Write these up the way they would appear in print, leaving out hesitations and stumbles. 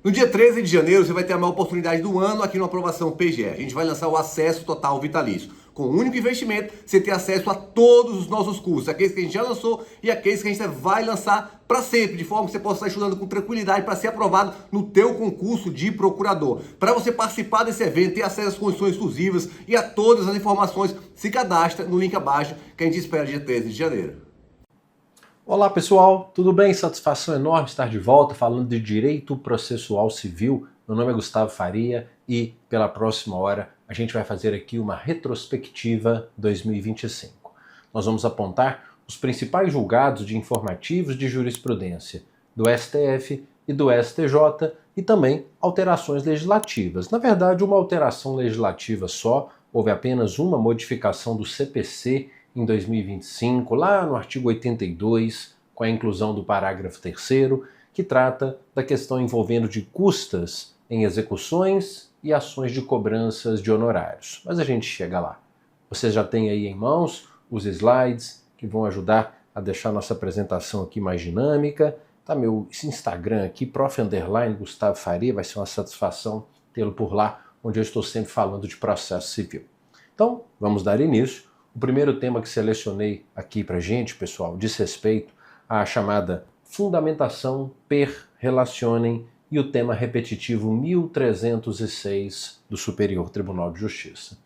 No dia 13 de janeiro, você vai ter a maior oportunidade do ano aqui no Aprovação PGE. A gente vai lançar o acesso total vitalício. Com um único investimento, você tem acesso a todos os nossos cursos, aqueles que a gente já lançou e aqueles que a gente vai lançar para sempre, de forma que você possa estar estudando com tranquilidade para ser aprovado no teu concurso de procurador. Para você participar desse evento, ter acesso às condições exclusivas e a todas as informações, se cadastra no link abaixo, que a gente espera dia 13 de janeiro. Olá pessoal, tudo bem? Satisfação enorme estar de volta falando de direito processual civil. Meu nome é Gustavo Faria e pela próxima hora a gente vai fazer aqui uma retrospectiva 2025. Nós vamos apontar os principais julgados de informativos de jurisprudência do STF e do STJ e também alterações legislativas. Na verdade, uma alteração legislativa só, houve apenas uma modificação do CPC em 2025, lá no artigo 82, com a inclusão do parágrafo 3º, que trata da questão envolvendo de custas em execuções e ações de cobranças de honorários. Mas a gente chega lá. Você já tem aí em mãos os slides que vão ajudar a deixar nossa apresentação aqui mais dinâmica. Tá meu Instagram aqui, _Gustavo Faria, vai ser uma satisfação tê-lo por lá, onde eu estou sempre falando de processo civil. Então, vamos dar início. O primeiro tema que selecionei aqui pra gente, pessoal, diz respeito à chamada fundamentação per relationem e o tema repetitivo 1306 do Superior Tribunal de Justiça.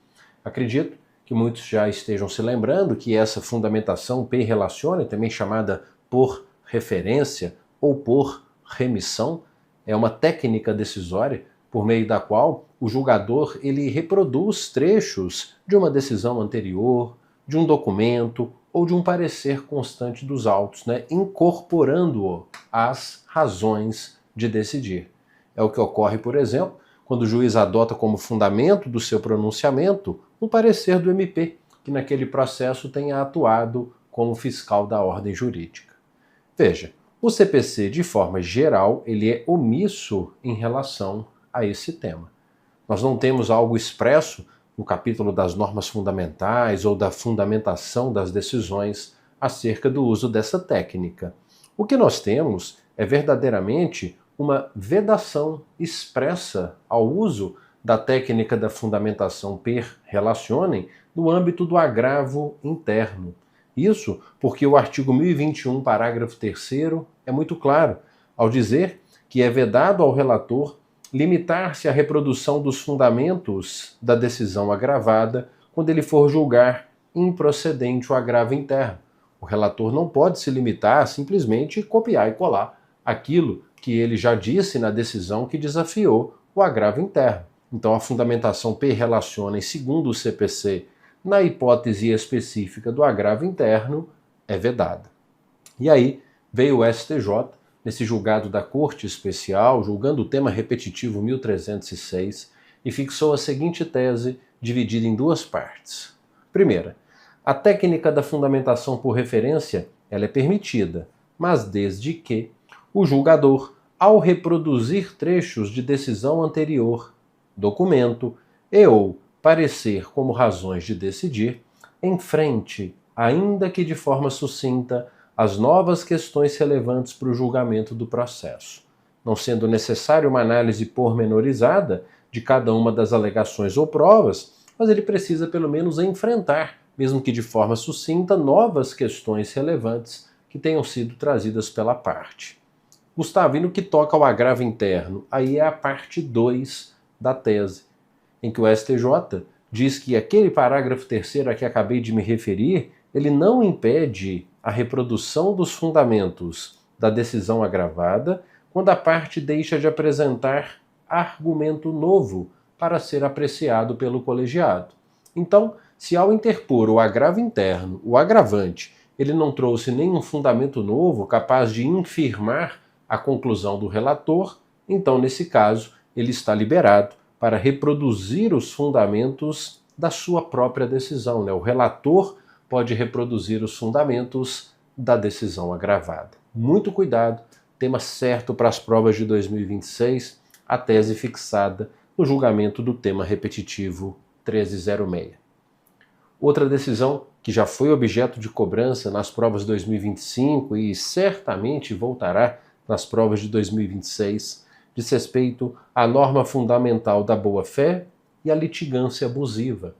Acredito que muitos já estejam se lembrando que essa fundamentação per relationem, também chamada por referência ou por remissão, é uma técnica decisória por meio da qual o julgador ele reproduz trechos de uma decisão anterior, de um documento ou de um parecer constante dos autos, incorporando-o às razões de decidir. É o que ocorre, por exemplo, quando o juiz adota como fundamento do seu pronunciamento um parecer do MP, que naquele processo tenha atuado como fiscal da ordem jurídica. Veja, o CPC, de forma geral, ele é omisso em relação a esse tema. Nós não temos algo expresso no capítulo das normas fundamentais ou da fundamentação das decisões acerca do uso dessa técnica. O que nós temos é verdadeiramente uma vedação expressa ao uso da técnica da fundamentação per relationem no âmbito do agravo interno. Isso porque o artigo 1021, parágrafo 3º, é muito claro ao dizer que é vedado ao relator limitar-se à reprodução dos fundamentos da decisão agravada quando ele for julgar improcedente o agravo interno. O relator não pode se limitar a simplesmente copiar e colar aquilo que ele já disse na decisão que desafiou o agravo interno. Então a fundamentação per relationem, segundo o CPC, na hipótese específica do agravo interno, é vedada. E aí veio o STJ, nesse julgado da Corte Especial, julgando o tema repetitivo 1306, e fixou a seguinte tese, dividida em duas partes. Primeira, a técnica da fundamentação por referência ela é permitida, mas desde que o julgador, ao reproduzir trechos de decisão anterior, documento e ou parecer como razões de decidir, enfrente, ainda que de forma sucinta, as novas questões relevantes para o julgamento do processo, não sendo necessária uma análise pormenorizada de cada uma das alegações ou provas, mas ele precisa pelo menos enfrentar, mesmo que de forma sucinta, novas questões relevantes que tenham sido trazidas pela parte. Gustavo, e no que toca ao agravo interno, aí é a parte 2 da tese, em que o STJ diz que aquele parágrafo 3º a que acabei de me referir, ele não impede a reprodução dos fundamentos da decisão agravada quando a parte deixa de apresentar argumento novo para ser apreciado pelo colegiado. Então, se ao interpor o agravo interno, o agravante, ele não trouxe nenhum fundamento novo capaz de infirmar a conclusão do relator, então, nesse caso, ele está liberado para reproduzir os fundamentos da sua própria decisão. O relator pode reproduzir os fundamentos da decisão agravada. Muito cuidado, tema certo para as provas de 2026, a tese fixada no julgamento do tema repetitivo 1306. Outra decisão que já foi objeto de cobrança nas provas de 2025 e certamente voltará nas provas de 2026, diz respeito à norma fundamental da boa-fé e à litigância abusiva,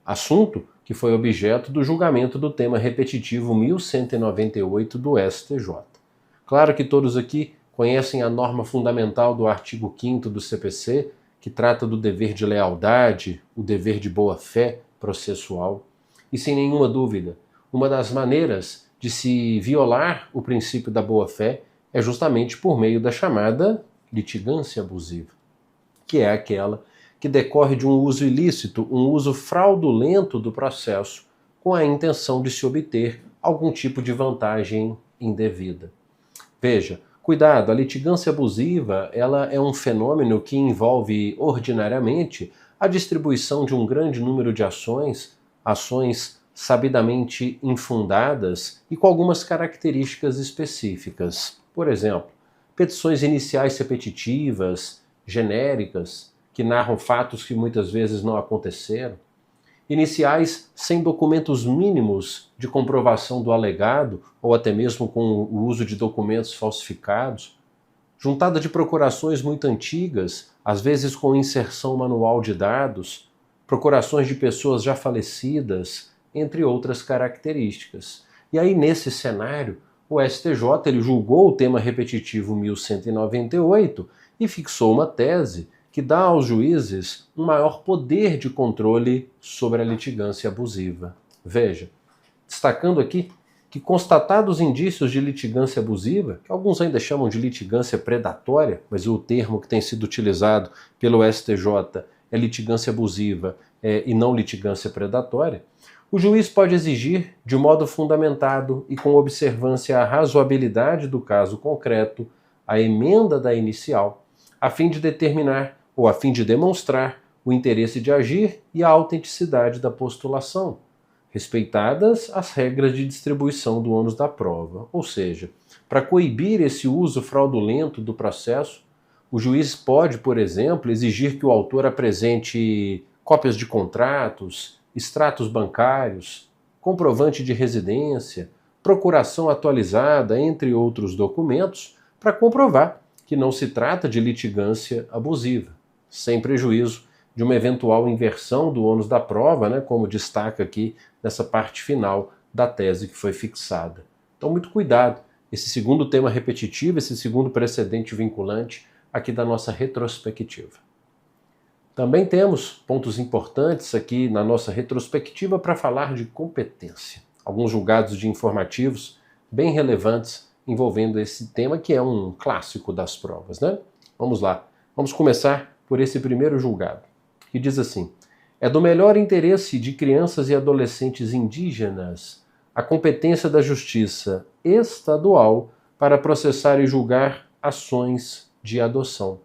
assunto que foi objeto do julgamento do tema repetitivo 1198 do STJ. Claro que todos aqui conhecem a norma fundamental do artigo 5º do CPC, que trata do dever de lealdade, o dever de boa-fé processual. E sem nenhuma dúvida, uma das maneiras de se violar o princípio da boa-fé é justamente por meio da chamada litigância abusiva, que é aquela que decorre de um uso ilícito, um uso fraudulento do processo, com a intenção de se obter algum tipo de vantagem indevida. Veja, cuidado, a litigância abusiva ela é um fenômeno que envolve ordinariamente a distribuição de um grande número de ações sabidamente infundadas e com algumas características específicas. Por exemplo, petições iniciais repetitivas, genéricas, que narram fatos que muitas vezes não aconteceram, iniciais sem documentos mínimos de comprovação do alegado ou até mesmo com o uso de documentos falsificados, juntada de procurações muito antigas, às vezes com inserção manual de dados, procurações de pessoas já falecidas, entre outras características. E aí, nesse cenário, o STJ ele julgou o tema repetitivo 1198 e fixou uma tese que dá aos juízes um maior poder de controle sobre a litigância abusiva. Veja, destacando aqui que constatados indícios de litigância abusiva, que alguns ainda chamam de litigância predatória, mas o termo que tem sido utilizado pelo STJ é litigância abusiva e não litigância predatória, o juiz pode exigir, de modo fundamentado e com observância à razoabilidade do caso concreto, a emenda da inicial, a fim de determinar ou a fim de demonstrar o interesse de agir e a autenticidade da postulação, respeitadas as regras de distribuição do ônus da prova. Ou seja, para coibir esse uso fraudulento do processo, o juiz pode, por exemplo, exigir que o autor apresente cópias de contratos, extratos bancários, comprovante de residência, procuração atualizada, entre outros documentos, para comprovar que não se trata de litigância abusiva, sem prejuízo de uma eventual inversão do ônus da prova, como destaca aqui nessa parte final da tese que foi fixada. Então, muito cuidado. Esse segundo tema repetitivo, esse segundo precedente vinculante aqui da nossa retrospectiva. Também temos pontos importantes aqui na nossa retrospectiva para falar de competência. Alguns julgados de informativos bem relevantes envolvendo esse tema que é um clássico das provas, Vamos lá. Vamos começar por esse primeiro julgado, que diz assim: é do melhor interesse de crianças e adolescentes indígenas a competência da Justiça Estadual para processar e julgar ações de adoção.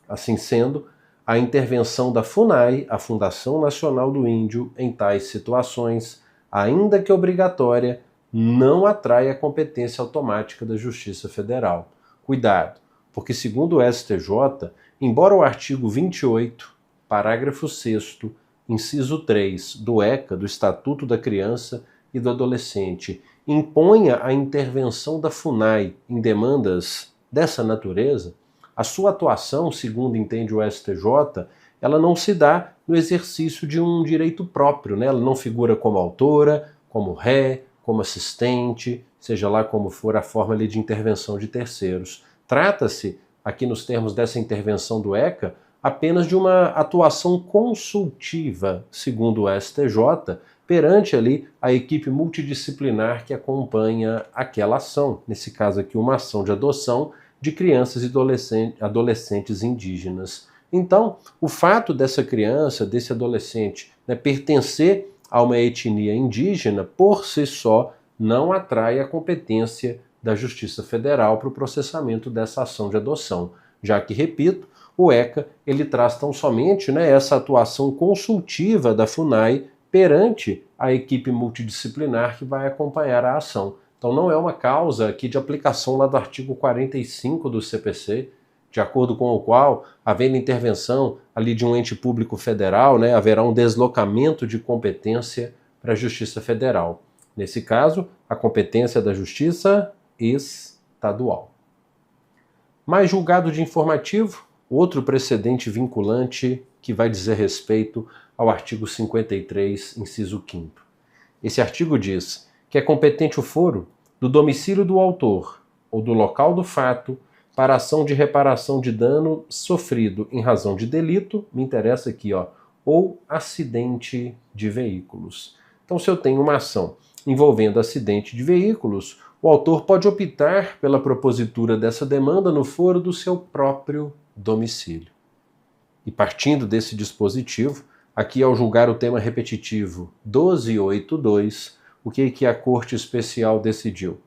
Assim sendo, a intervenção da FUNAI, a Fundação Nacional do Índio, em tais situações, ainda que obrigatória, não atrai a competência automática da Justiça Federal. Cuidado, porque segundo o STJ, embora o artigo 28, parágrafo 6º, inciso 3 do ECA, do Estatuto da Criança e do Adolescente, imponha a intervenção da FUNAI em demandas dessa natureza, a sua atuação, segundo entende o STJ, ela não se dá no exercício de um direito próprio, Ela não figura como autora, como ré, como assistente, seja lá como for a forma de intervenção de terceiros. Trata-se, aqui nos termos dessa intervenção do ECA, apenas de uma atuação consultiva, segundo o STJ, perante ali a equipe multidisciplinar que acompanha aquela ação, nesse caso aqui uma ação de adoção de crianças e adolescentes indígenas. Então, o fato dessa criança, desse adolescente, pertencer a uma etnia indígena, por si só, não atrai a competência da Justiça Federal para o processamento dessa ação de adoção, já que, repito, o ECA ele traz tão somente essa atuação consultiva da FUNAI perante a equipe multidisciplinar que vai acompanhar a ação. Então não é uma causa aqui de aplicação lá do artigo 45 do CPC, de acordo com o qual, havendo intervenção ali de um ente público federal, haverá um deslocamento de competência para a Justiça Federal. Nesse caso, a competência da Justiça Estadual. Mais julgado de informativo, outro precedente vinculante que vai dizer respeito ao artigo 53, inciso 5º. Esse artigo diz que é competente o foro do domicílio do autor ou do local do fato para ação de reparação de dano sofrido em razão de delito, me interessa aqui, ou acidente de veículos. Então, se eu tenho uma ação envolvendo acidente de veículos, o autor pode optar pela propositura dessa demanda no foro do seu próprio domicílio. E partindo desse dispositivo, aqui ao julgar o tema repetitivo 1282, o que a Corte Especial decidiu?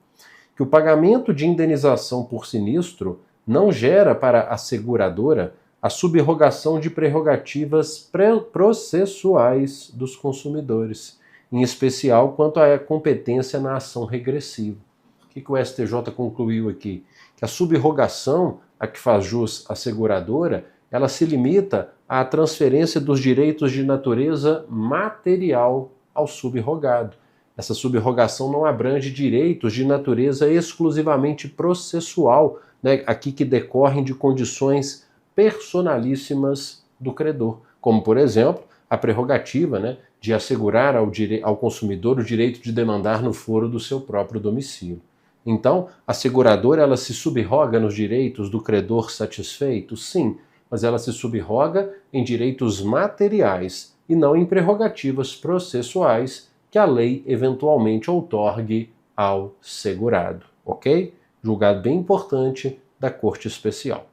Que o pagamento de indenização por sinistro não gera para a seguradora a subrogação de prerrogativas processuais dos consumidores, em especial quanto à competência na ação regressiva. O que o STJ concluiu aqui? Que a subrogação a que faz jus a seguradora, ela se limita à transferência dos direitos de natureza material ao subrogado. Essa subrogação não abrange direitos de natureza exclusivamente processual, né, aqui que decorrem de condições personalíssimas do credor, como, por exemplo, a prerrogativa, né, de assegurar ao consumidor o direito de demandar no foro do seu próprio domicílio. Então, a seguradora ela se subroga nos direitos do credor satisfeito? Sim, mas ela se subroga em direitos materiais e não em prerrogativas processuais que a lei eventualmente outorgue ao segurado, ok? Julgado bem importante da Corte Especial.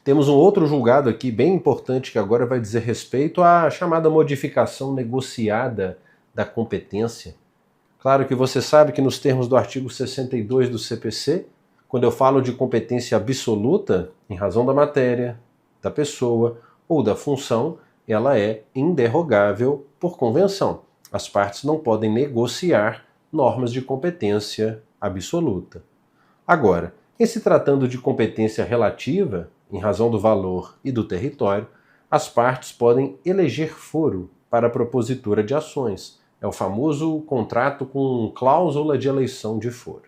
Temos um outro julgado aqui bem importante que agora vai dizer respeito à chamada modificação negociada da competência. Claro que você sabe que nos termos do artigo 62 do CPC, quando eu falo de competência absoluta, em razão da matéria, da pessoa ou da função, ela é inderrogável por convenção. As partes não podem negociar normas de competência absoluta. Agora, em se tratando de competência relativa, em razão do valor e do território, as partes podem eleger foro para a propositura de ações. É o famoso contrato com cláusula de eleição de foro.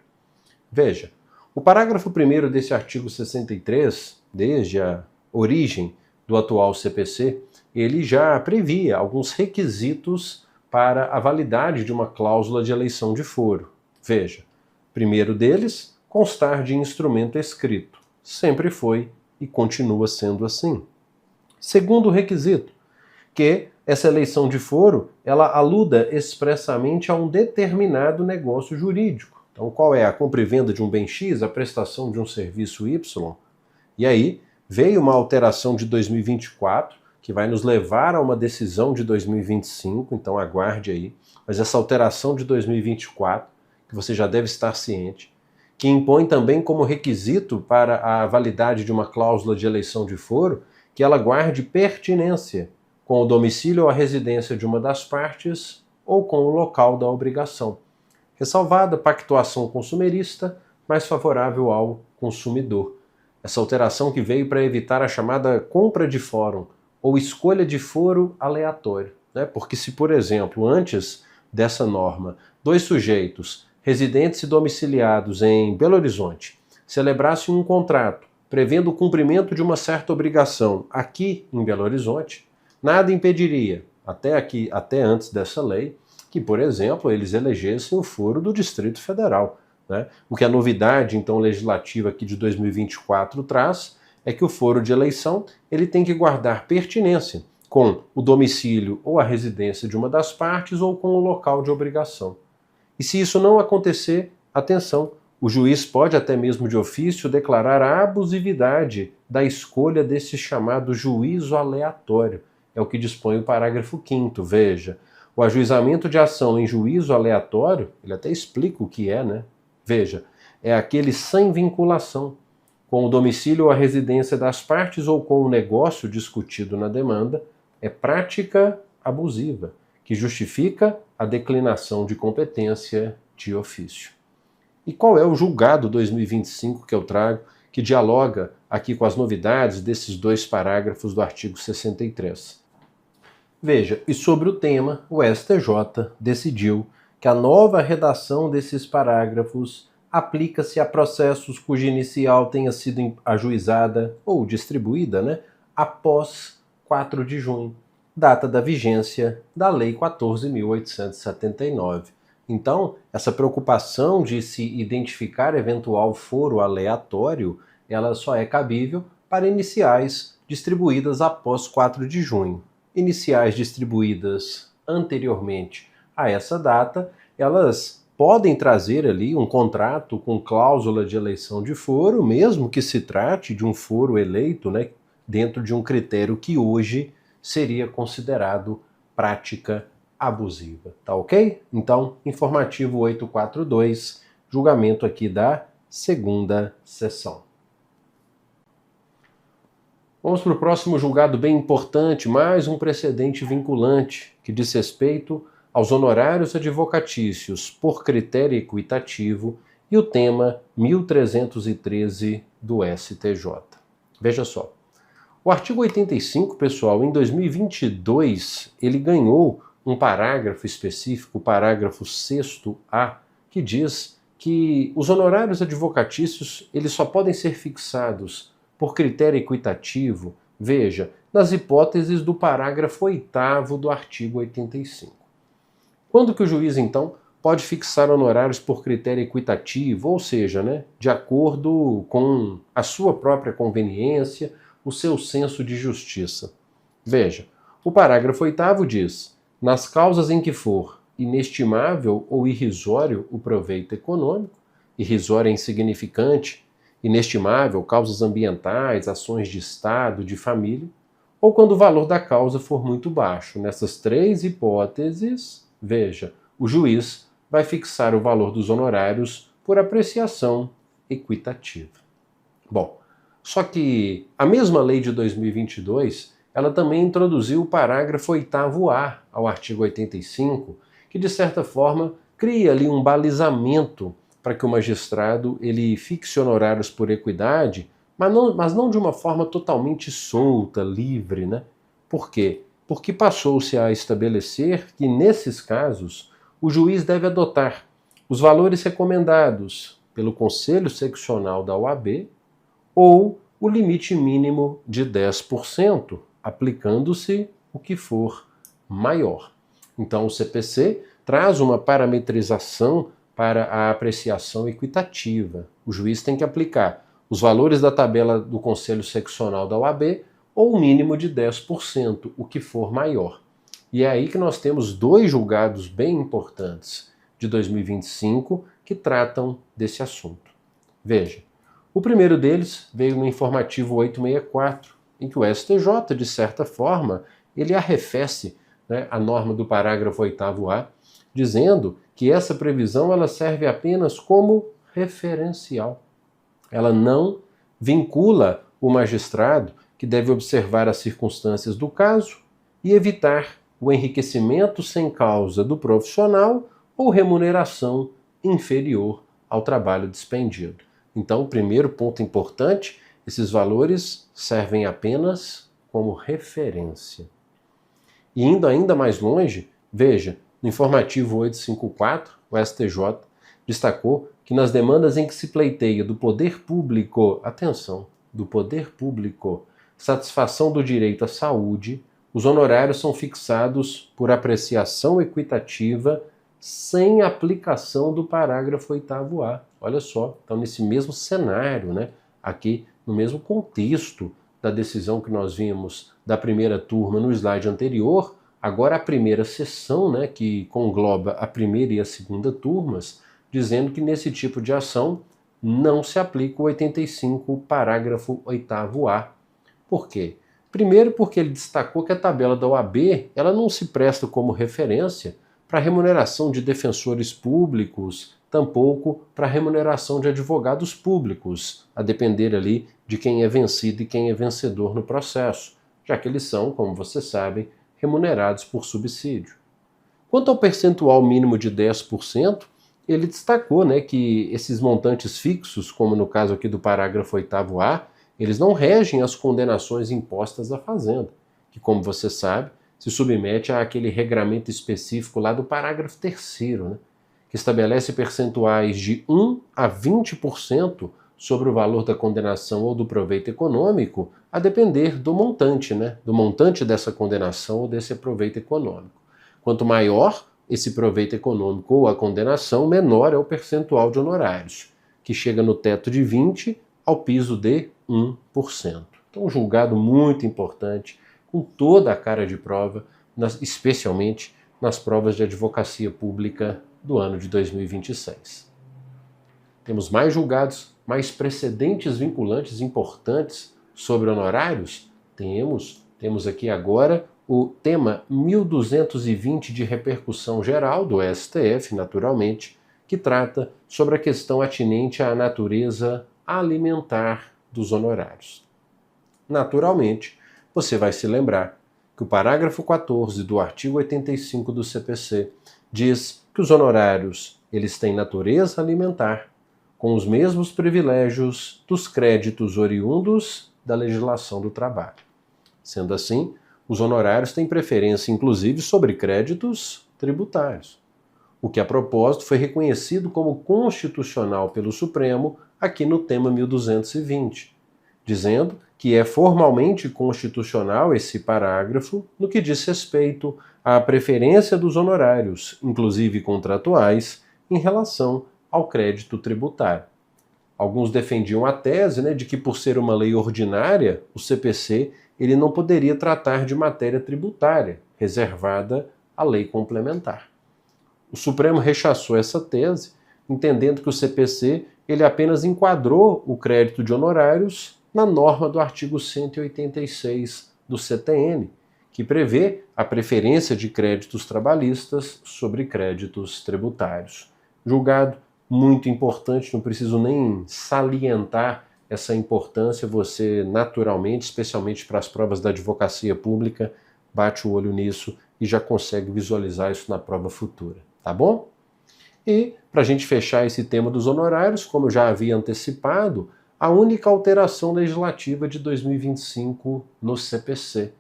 Veja, o parágrafo 1º desse artigo 63, desde a origem do atual CPC, ele já previa alguns requisitos para a validade de uma cláusula de eleição de foro. Veja, primeiro deles, constar de instrumento escrito. Sempre foi e continua sendo assim. Segundo requisito, que essa eleição de foro, ela aluda expressamente a um determinado negócio jurídico. Então, qual é? A compra e venda de um bem X, a prestação de um serviço Y? E aí, veio uma alteração de 2024, que vai nos levar a uma decisão de 2025, então aguarde aí. Mas essa alteração de 2024, que você já deve estar ciente, que impõe também como requisito para a validade de uma cláusula de eleição de foro, que ela guarde pertinência com o domicílio ou a residência de uma das partes ou com o local da obrigação. Ressalvada a pactuação consumerista mais favorável ao consumidor. Essa alteração que veio para evitar a chamada compra de fórum ou escolha de foro aleatório, né? Porque se, por exemplo, antes dessa norma, dois sujeitos residentes e domiciliados em Belo Horizonte celebrassem um contrato prevendo o cumprimento de uma certa obrigação aqui em Belo Horizonte, nada impediria, até antes dessa lei, que, por exemplo, eles elegessem o foro do Distrito Federal, né? O que a novidade, então, legislativa aqui de 2024 traz é que o foro de eleição ele tem que guardar pertinência com o domicílio ou a residência de uma das partes ou com o local de obrigação. E se isso não acontecer, atenção, o juiz pode até mesmo de ofício declarar a abusividade da escolha desse chamado juízo aleatório. É o que dispõe o parágrafo 5º, veja. O ajuizamento de ação em juízo aleatório, ele até explica o que é, né? Veja, é aquele sem vinculação, com o domicílio ou a residência das partes ou com o negócio discutido na demanda, é prática abusiva, que justifica a declinação de competência de ofício. E qual é o julgado 2025 que eu trago, que dialoga aqui com as novidades desses dois parágrafos do artigo 63? Veja, e sobre o tema, o STJ decidiu que a nova redação desses parágrafos aplica-se a processos cuja inicial tenha sido ajuizada ou distribuída, né, após 4 de junho, data da vigência da Lei 14.879. Então, essa preocupação de se identificar eventual foro aleatório, ela só é cabível para iniciais distribuídas após 4 de junho. Iniciais distribuídas anteriormente a essa data, elas podem trazer ali um contrato com cláusula de eleição de foro, mesmo que se trate de um foro eleito, né, dentro de um critério que hoje seria considerado prática abusiva, tá ok? Então, informativo 842, julgamento aqui da segunda sessão. Vamos para o próximo julgado bem importante, mais um precedente vinculante que diz respeito aos honorários advocatícios por critério equitativo e o tema 1313 do STJ. Veja só, o artigo 85, pessoal, em 2022, ele ganhou um parágrafo específico, o parágrafo 6º-A, que diz que os honorários advocatícios eles só podem ser fixados por critério equitativo, veja, nas hipóteses do parágrafo 8º do artigo 85. Quando que o juiz, então, pode fixar honorários por critério equitativo, ou seja, né, de acordo com a sua própria conveniência, o seu senso de justiça? Veja, o parágrafo 8º diz: nas causas em que for inestimável ou irrisório o proveito econômico, irrisório é insignificante, inestimável, causas ambientais, ações de Estado, de família, ou quando o valor da causa for muito baixo. Nessas 3 hipóteses, veja, o juiz vai fixar o valor dos honorários por apreciação equitativa. Bom, só que a mesma lei de 2022, ela também introduziu o parágrafo 8º-A ao artigo 85, que de certa forma cria ali um balizamento para que o magistrado ele fixe honorários por equidade, mas não de uma forma totalmente solta, livre, né? Por quê? Porque passou-se a estabelecer que, nesses casos, o juiz deve adotar os valores recomendados pelo Conselho Seccional da OAB ou o limite mínimo de 10%, aplicando-se o que for maior. Então, o CPC traz uma parametrização para a apreciação equitativa. O juiz tem que aplicar os valores da tabela do Conselho Seccional da OAB ou o mínimo de 10%, o que for maior. E é aí que nós temos 2 julgados bem importantes de 2025 que tratam desse assunto. Veja, o primeiro deles veio no informativo 864, em que o STJ, de certa forma, ele arrefece, né, a norma do parágrafo 8º-A, dizendo que essa previsão ela serve apenas como referencial. Ela não vincula o magistrado, que deve observar as circunstâncias do caso e evitar o enriquecimento sem causa do profissional ou remuneração inferior ao trabalho despendido. Então, o primeiro ponto importante, esses valores servem apenas como referência. E indo ainda mais longe, veja, no informativo 854, o STJ destacou que nas demandas em que se pleiteia do poder público, atenção, do poder público, satisfação do direito à saúde, os honorários são fixados por apreciação equitativa sem aplicação do parágrafo 8º-A. Olha só, então nesse mesmo cenário, né, aqui no mesmo contexto da decisão que nós vimos da primeira turma no slide anterior, agora a primeira sessão, né, que congloba a primeira e a segunda turmas, dizendo que nesse tipo de ação não se aplica o 85, parágrafo 8º-A. Por quê? Primeiro porque ele destacou que a tabela da OAB ela não se presta como referência para remuneração de defensores públicos, tampouco para remuneração de advogados públicos, a depender ali de quem é vencido e quem é vencedor no processo, já que eles são, como vocês sabem, remunerados por subsídio. Quanto ao percentual mínimo de 10%, ele destacou, né, que esses montantes fixos, como no caso aqui do parágrafo 8º-A, eles não regem as condenações impostas à Fazenda, que, como você sabe, se submete àquele regramento específico lá do parágrafo 3º, né? que estabelece percentuais de 1 a 20% sobre o valor da condenação ou do proveito econômico, a depender do montante, né? Do montante dessa condenação ou desse proveito econômico. Quanto maior esse proveito econômico ou a condenação, menor é o percentual de honorários, que chega no teto de 20% ao piso de 1%. Então, um julgado muito importante, com toda a cara de prova, especialmente nas provas de advocacia pública do ano de 2026. Temos mais julgados, mais precedentes vinculantes importantes sobre honorários? Temos aqui agora o tema 1220 de repercussão geral do STF, naturalmente, que trata sobre a questão atinente à natureza alimentar dos honorários. Naturalmente, você vai se lembrar que o parágrafo 14 do artigo 85 do CPC diz que os honorários eles têm natureza alimentar, com os mesmos privilégios dos créditos oriundos da legislação do trabalho. Sendo assim, os honorários têm preferência, inclusive, sobre créditos tributários, o que, a propósito, foi reconhecido como constitucional pelo Supremo aqui no tema 1220, dizendo que é formalmente constitucional esse parágrafo no que diz respeito à preferência dos honorários, inclusive contratuais, em relação ao crédito tributário. Alguns defendiam a tese, de que, por ser uma lei ordinária, o CPC ele não poderia tratar de matéria tributária, reservada à lei complementar. O Supremo rechaçou essa tese, entendendo que o CPC ele apenas enquadrou o crédito de honorários na norma do artigo 186 do CTN, que prevê a preferência de créditos trabalhistas sobre créditos tributários. Julgado muito importante, não preciso nem salientar essa importância, você naturalmente, especialmente para as provas da advocacia pública, bate o olho nisso e já consegue visualizar isso na prova futura, tá bom? E, para a gente fechar esse tema dos honorários, como eu já havia antecipado, a única alteração legislativa de 2025 no CPC.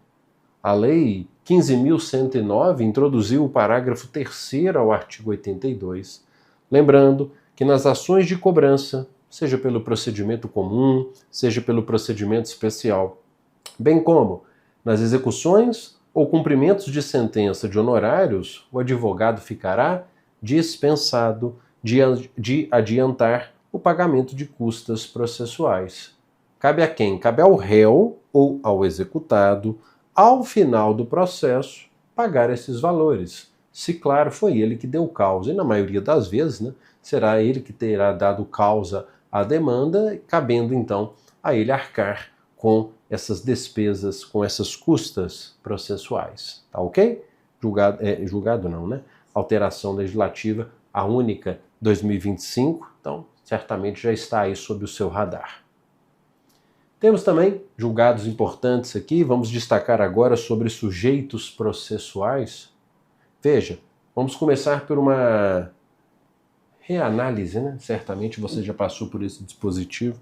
A Lei 15.109 introduziu o parágrafo 3º ao artigo 82, lembrando que nas ações de cobrança, seja pelo procedimento comum, seja pelo procedimento especial, bem como nas execuções ou cumprimentos de sentença de honorários, o advogado ficará dispensado de adiantar o pagamento de custas processuais. Cabe a quem? Cabe ao réu ou ao executado, ao final do processo, pagar esses valores. Se, claro, foi ele que deu causa, e na maioria das vezes, será ele que terá dado causa à demanda, cabendo então a ele arcar com essas despesas, com essas custas processuais. Tá ok? Julgado não, Alteração legislativa, a única 2025, então certamente já está aí sob o seu radar. Temos também julgados importantes aqui, vamos destacar agora sobre sujeitos processuais. Veja, vamos começar por uma reanálise, Certamente você já passou por esse dispositivo,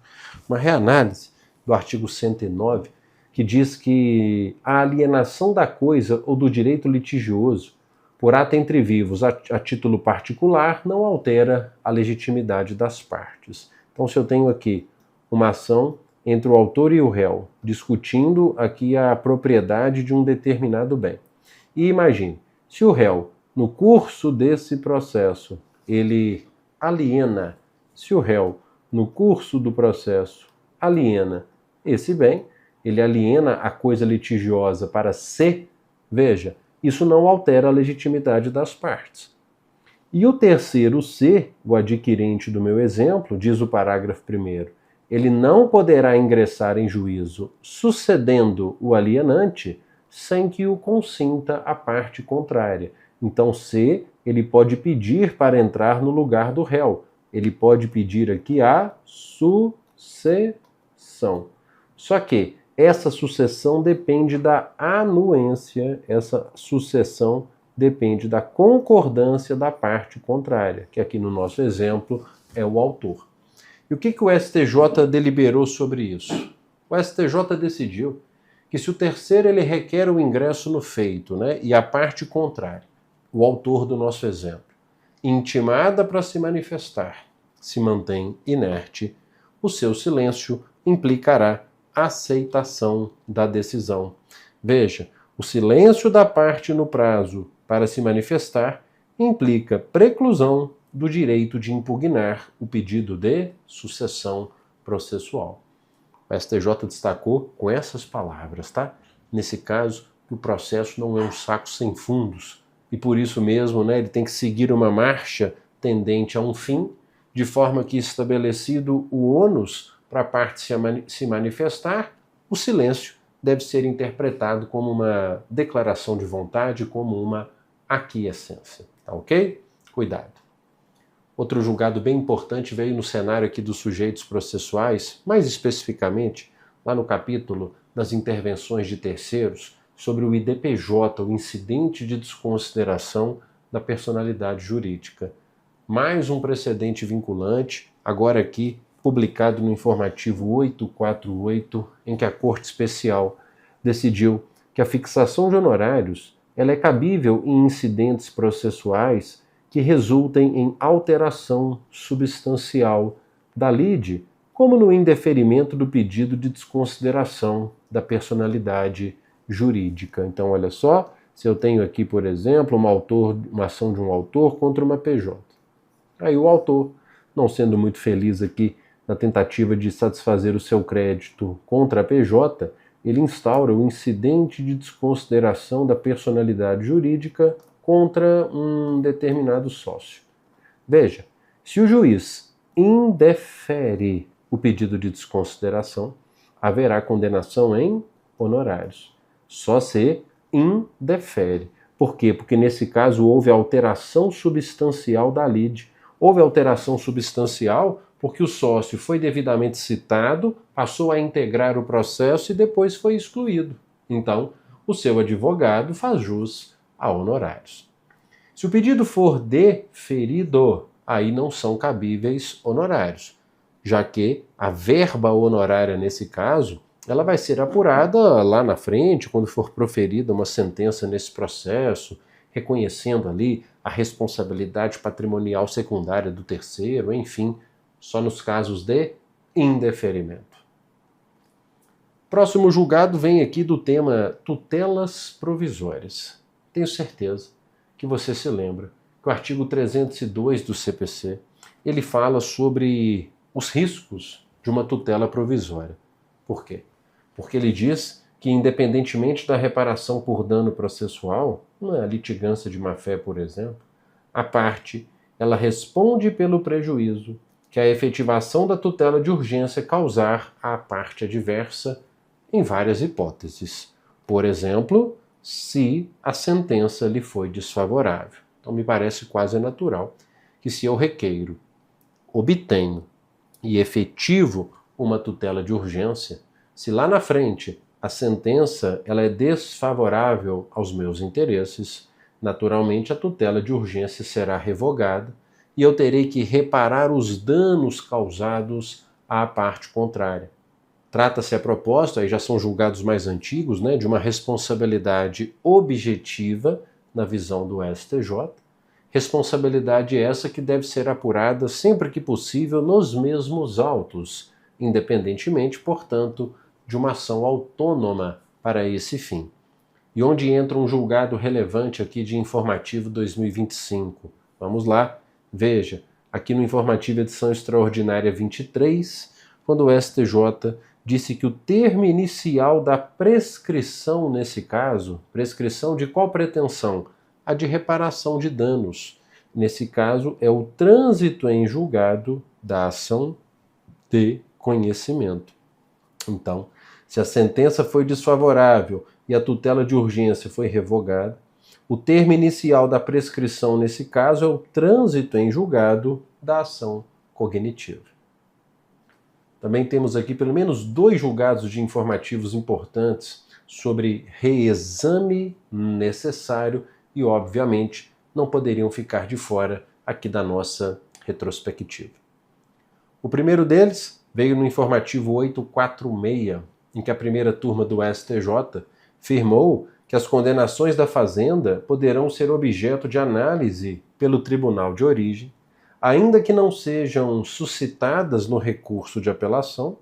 uma reanálise do artigo 109, que diz que a alienação da coisa ou do direito litigioso por ato entre vivos a título particular não altera a legitimidade das partes. Então, se eu tenho aqui uma ação entre o autor e o réu, discutindo aqui a propriedade de um determinado bem. E imagine, se o réu, no curso desse processo, ele aliena, se o réu, no curso do processo, aliena esse bem, ele aliena a coisa litigiosa para si, veja, isso não altera a legitimidade das partes. E o terceiro C, o adquirente do meu exemplo, diz o parágrafo 1º, ele não poderá ingressar em juízo sucedendo o alienante sem que o consinta a parte contrária. Então, C, ele pode pedir para entrar no lugar do réu. Ele pode pedir aqui a sucessão. Só que essa sucessão depende da anuência, essa sucessão depende da concordância da parte contrária, que aqui no nosso exemplo é o autor. E o que o STJ deliberou sobre isso? O STJ decidiu que se o terceiro ele requer o ingresso no feito, e a parte contrária, o autor do nosso exemplo, intimada para se manifestar, se mantém inerte, o seu silêncio implicará aceitação da decisão. Veja, o silêncio da parte no prazo para se manifestar implica preclusão do direito de impugnar o pedido de sucessão processual. O STJ destacou com essas palavras, tá? Nesse caso, que o processo não é um saco sem fundos e por isso mesmo, né, ele tem que seguir uma marcha tendente a um fim, de forma que, estabelecido o ônus para a parte se manifestar, o silêncio deve ser interpretado como uma declaração de vontade, como uma aquiescência. Tá ok? Cuidado. Outro julgado bem importante veio no cenário aqui dos sujeitos processuais, mais especificamente lá no capítulo das intervenções de terceiros, sobre o IDPJ, o incidente de desconsideração da personalidade jurídica. Mais um precedente vinculante, agora aqui publicado no informativo 848, em que a Corte Especial decidiu que a fixação de honorários ela é cabível em incidentes processuais que resultem em alteração substancial da lide, como no indeferimento do pedido de desconsideração da personalidade jurídica. Então, olha só, se eu tenho aqui, por exemplo, uma ação de um autor contra uma PJ. Aí o autor, não sendo muito feliz aqui na tentativa de satisfazer o seu crédito contra a PJ, ele instaura o incidente de desconsideração da personalidade jurídica contra um determinado sócio. Veja, se o juiz indefere o pedido de desconsideração, haverá condenação em honorários. Só se indefere. Por quê? Porque nesse caso houve alteração substancial da lide. Houve alteração substancial porque o sócio foi devidamente citado, passou a integrar o processo e depois foi excluído. Então, o seu advogado faz jus a honorários. Se o pedido for deferido, aí não são cabíveis honorários, já que a verba honorária nesse caso ela vai ser apurada lá na frente, quando for proferida uma sentença nesse processo, reconhecendo ali a responsabilidade patrimonial secundária do terceiro, enfim, só nos casos de indeferimento. Próximo julgado vem aqui do tema tutelas provisórias. Tenho certeza que você se lembra que o artigo 302 do CPC, ele fala sobre os riscos de uma tutela provisória. Por quê? Porque ele diz que, independentemente da reparação por dano processual, na litigância de má-fé, por exemplo, a parte ela responde pelo prejuízo que a efetivação da tutela de urgência causar à parte adversa em várias hipóteses. Por exemplo, se a sentença lhe foi desfavorável. Então me parece quase natural que se eu requeiro, obtenho e efetivo uma tutela de urgência, se lá na frente a sentença ela é desfavorável aos meus interesses, naturalmente a tutela de urgência será revogada e eu terei que reparar os danos causados à parte contrária. Trata-se a propósito, aí já são julgados mais antigos, né, de uma responsabilidade objetiva na visão do STJ, responsabilidade essa que deve ser apurada sempre que possível nos mesmos autos, independentemente, portanto, de uma ação autônoma para esse fim. E onde entra um julgado relevante aqui de informativo 2025. Vamos lá, veja, aqui no informativo edição extraordinária 23, quando o STJ disse que o termo inicial da prescrição nesse caso, prescrição de qual pretensão? A de reparação de danos. Nesse caso, é o trânsito em julgado da ação de conhecimento. Então, se a sentença foi desfavorável e a tutela de urgência foi revogada, o termo inicial da prescrição nesse caso é o trânsito em julgado da ação cognitiva. Também temos aqui pelo menos 2 julgados de informativos importantes sobre reexame necessário e, obviamente, não poderiam ficar de fora aqui da nossa retrospectiva. O primeiro deles veio no informativo 846, em que a primeira turma do STJ firmou que as condenações da Fazenda poderão ser objeto de análise pelo tribunal de origem, ainda que não sejam suscitadas no recurso de apelação,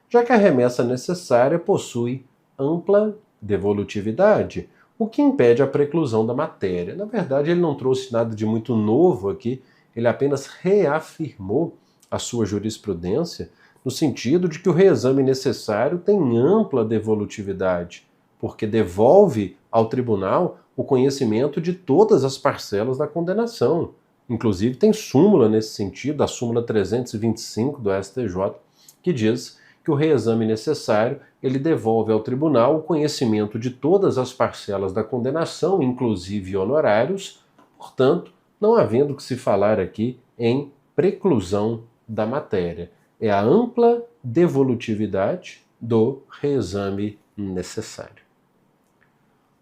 já que a remessa necessária possui ampla devolutividade, o que impede a preclusão da matéria. Na verdade, ele não trouxe nada de muito novo aqui, ele apenas reafirmou a sua jurisprudência no sentido de que o reexame necessário tem ampla devolutividade, porque devolve ao tribunal o conhecimento de todas as parcelas da condenação. Inclusive tem súmula nesse sentido, a súmula 325 do STJ, que diz que o reexame necessário ele devolve ao tribunal o conhecimento de todas as parcelas da condenação, inclusive honorários, portanto, não havendo que se falar aqui em preclusão da matéria. É a ampla devolutividade do reexame necessário.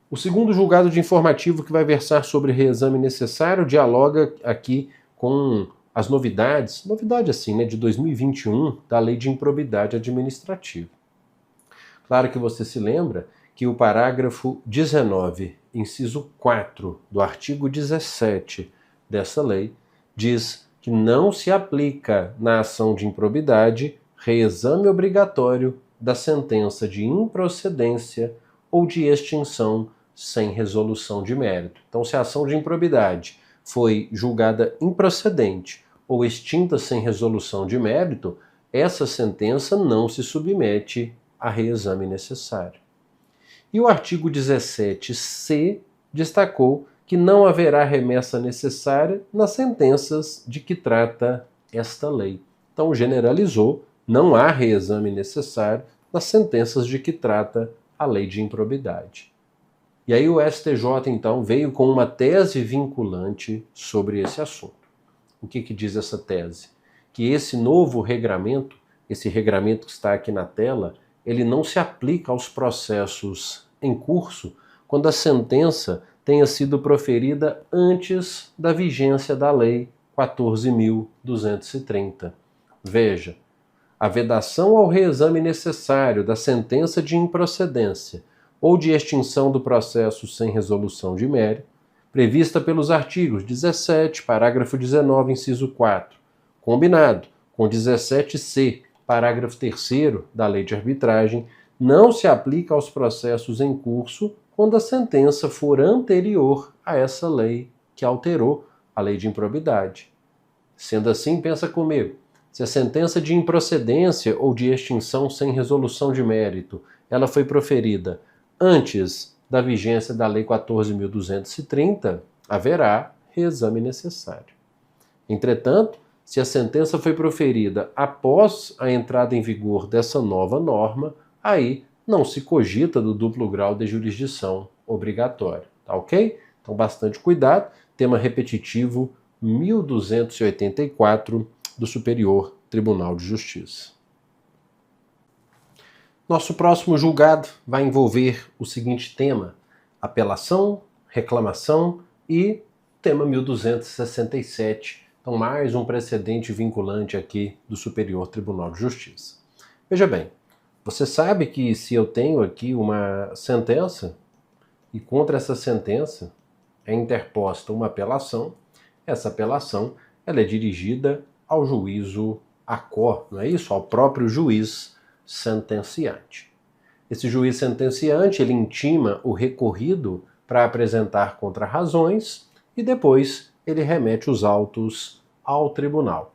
O segundo julgado de informativo que vai versar sobre reexame necessário dialoga aqui com as novidades assim, de 2021 da Lei de Improbidade Administrativa. Claro que você se lembra que o parágrafo 19, inciso 4 do artigo 17 dessa lei diz que não se aplica na ação de improbidade reexame obrigatório da sentença de improcedência ou de extinção sem resolução de mérito. Então, se a ação de improbidade foi julgada improcedente ou extinta sem resolução de mérito, essa sentença não se submete a reexame necessário. E o artigo 17c destacou que não haverá remessa necessária nas sentenças de que trata esta lei. Então, generalizou, não há reexame necessário nas sentenças de que trata a lei de improbidade. E aí o STJ, então, veio com uma tese vinculante sobre esse assunto. O que diz essa tese? Que esse novo regramento, esse regramento que está aqui na tela, ele não se aplica aos processos em curso quando a sentença tenha sido proferida antes da vigência da Lei 14.230. Veja, a vedação ao reexame necessário da sentença de improcedência ou de extinção do processo sem resolução de mérito, prevista pelos artigos 17, parágrafo 19, inciso 4, combinado com 17c, parágrafo 3º da Lei de Arbitragem, não se aplica aos processos em curso quando a sentença for anterior a essa lei que alterou a Lei de Improbidade. Sendo assim, pensa comigo, se a sentença de improcedência ou de extinção sem resolução de mérito ela foi proferida antes da vigência da Lei 14.230, haverá reexame necessário. Entretanto, se a sentença foi proferida após a entrada em vigor dessa nova norma, aí não se cogita do duplo grau de jurisdição obrigatório, tá ok? Então, bastante cuidado, tema repetitivo 1284 do Superior Tribunal de Justiça. Nosso próximo julgado vai envolver o seguinte tema: apelação, reclamação e tema 1267. Então, mais um precedente vinculante aqui do Superior Tribunal de Justiça. Veja bem, você sabe que se eu tenho aqui uma sentença e contra essa sentença é interposta uma apelação, essa apelação ela é dirigida ao juízo ACOR, não é isso? Ao próprio juiz sentenciante. Esse juiz sentenciante, ele intima o recorrido para apresentar contrarrazões e depois ele remete os autos ao tribunal,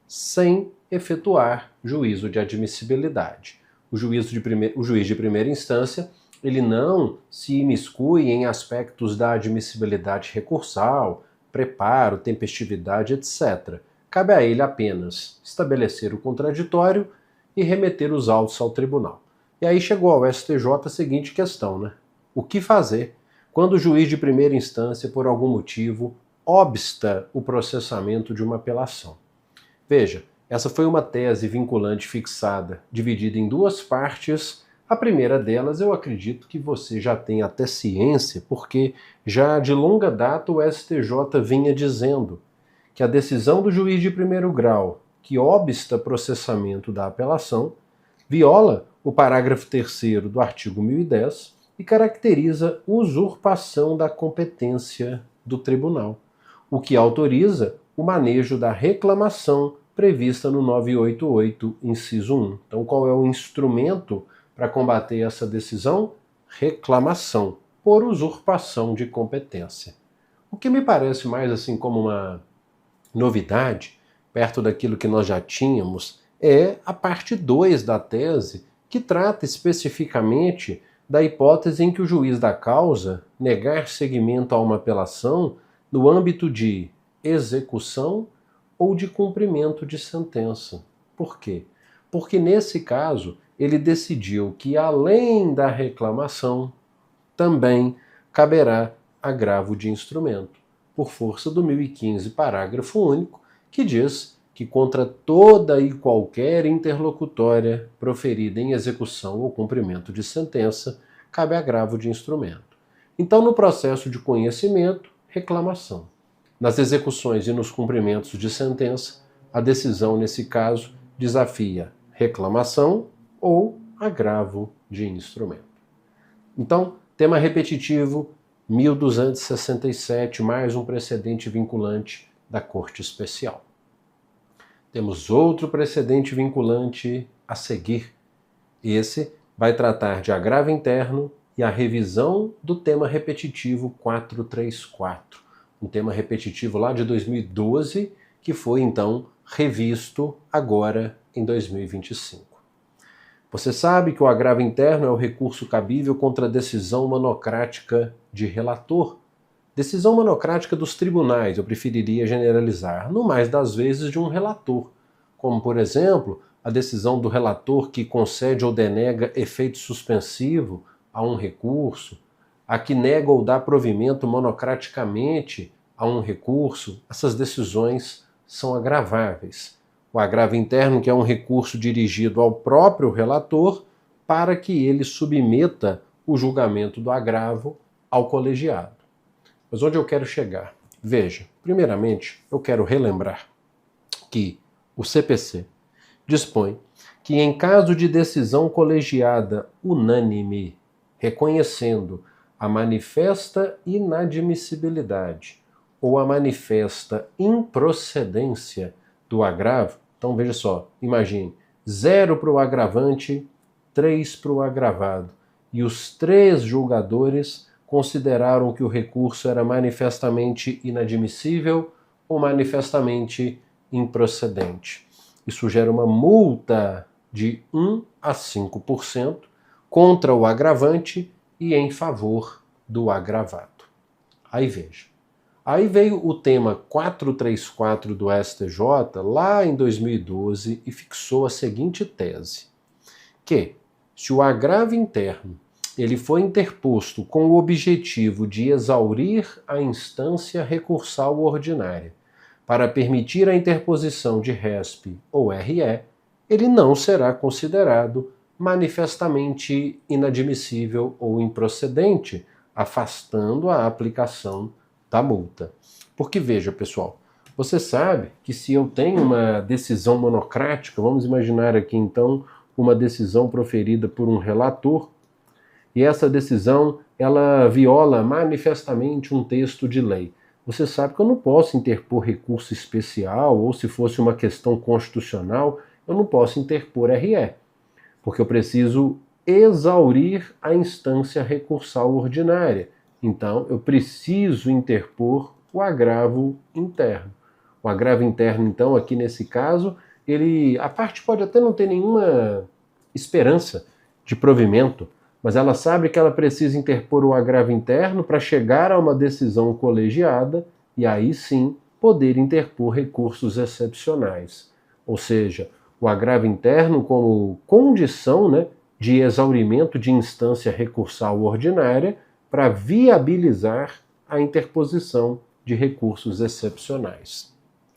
sem efetuar juízo de admissibilidade. O juiz de primeira instância, ele não se imiscui em aspectos da admissibilidade recursal, preparo, tempestividade, etc. Cabe a ele apenas estabelecer o contraditório e remeter os autos ao tribunal. E aí chegou ao STJ a seguinte questão, né? O que fazer quando o juiz de primeira instância, por algum motivo, obsta o processamento de uma apelação? Veja, essa foi uma tese vinculante fixada, dividida em duas partes. A primeira delas eu acredito que você já tem até ciência, porque já de longa data o STJ vinha dizendo que a decisão do juiz de primeiro grau que obsta processamento da apelação viola o parágrafo 3º do artigo 1010 e caracteriza usurpação da competência do tribunal. o que autoriza o manejo da reclamação prevista no 988, inciso 1. Então, qual é o instrumento para combater essa decisão? Reclamação por usurpação de competência. O que me parece mais assim como uma novidade, perto daquilo que nós já tínhamos, é a parte 2 da tese, que trata especificamente da hipótese em que o juiz da causa negar seguimento a uma apelação no âmbito de execução ou de cumprimento de sentença. Por quê? Porque nesse caso ele decidiu que além da reclamação também caberá agravo de instrumento, por força do 1015, parágrafo único, que diz que contra toda e qualquer interlocutória proferida em execução ou cumprimento de sentença, cabe agravo de instrumento. Então, no processo de conhecimento, reclamação. Nas execuções e nos cumprimentos de sentença, a decisão, nesse caso, desafia reclamação ou agravo de instrumento. Então, tema repetitivo, 1267, mais um precedente vinculante da Corte Especial. Temos outro precedente vinculante a seguir. Esse vai tratar de agravo interno e a revisão do tema repetitivo 434. Um tema repetitivo lá de 2012, que foi então revisto agora em 2025. Você sabe que o agravo interno é o recurso cabível contra a decisão monocrática de relator. Decisão monocrática dos tribunais, eu preferiria generalizar, no mais das vezes de um relator, como, por exemplo, a decisão do relator que concede ou denega efeito suspensivo a um recurso, a que nega ou dá provimento monocraticamente a um recurso. Essas decisões são agraváveis. O agravo interno, que é um recurso dirigido ao próprio relator para que ele submeta o julgamento do agravo ao colegiado. Mas onde eu quero chegar? Veja, primeiramente, eu quero relembrar que o CPC dispõe que em caso de decisão colegiada unânime, reconhecendo a manifesta inadmissibilidade ou a manifesta improcedência do agravo, então veja só, imagine, 0 para o agravante, 3 para o agravado, e os 3 julgadores consideraram que o recurso era manifestamente inadmissível ou manifestamente improcedente. Isso gera uma multa de 1 a 5% contra o agravante e em favor do agravado. Aí veja. Aí veio o tema 434 do STJ lá em 2012 e fixou a seguinte tese, que se o agravo interno ele foi interposto com o objetivo de exaurir a instância recursal ordinária para permitir a interposição de RESP ou RE, ele não será considerado manifestamente inadmissível ou improcedente, afastando a aplicação da multa. Porque veja, pessoal, você sabe que se eu tenho uma decisão monocrática, vamos imaginar aqui então uma decisão proferida por um relator, e essa decisão ela viola manifestamente um texto de lei. Você sabe que eu não posso interpor recurso especial, ou se fosse uma questão constitucional, eu não posso interpor RE, porque eu preciso exaurir a instância recursal ordinária. Então, eu preciso interpor o agravo interno. O agravo interno, então, aqui nesse caso, a parte pode até não ter nenhuma esperança de provimento, mas ela sabe que ela precisa interpor o agravo interno para chegar a uma decisão colegiada e aí sim poder interpor recursos excepcionais. Ou seja, o agravo interno como condição, de exaurimento de instância recursal ordinária para viabilizar a interposição de recursos excepcionais.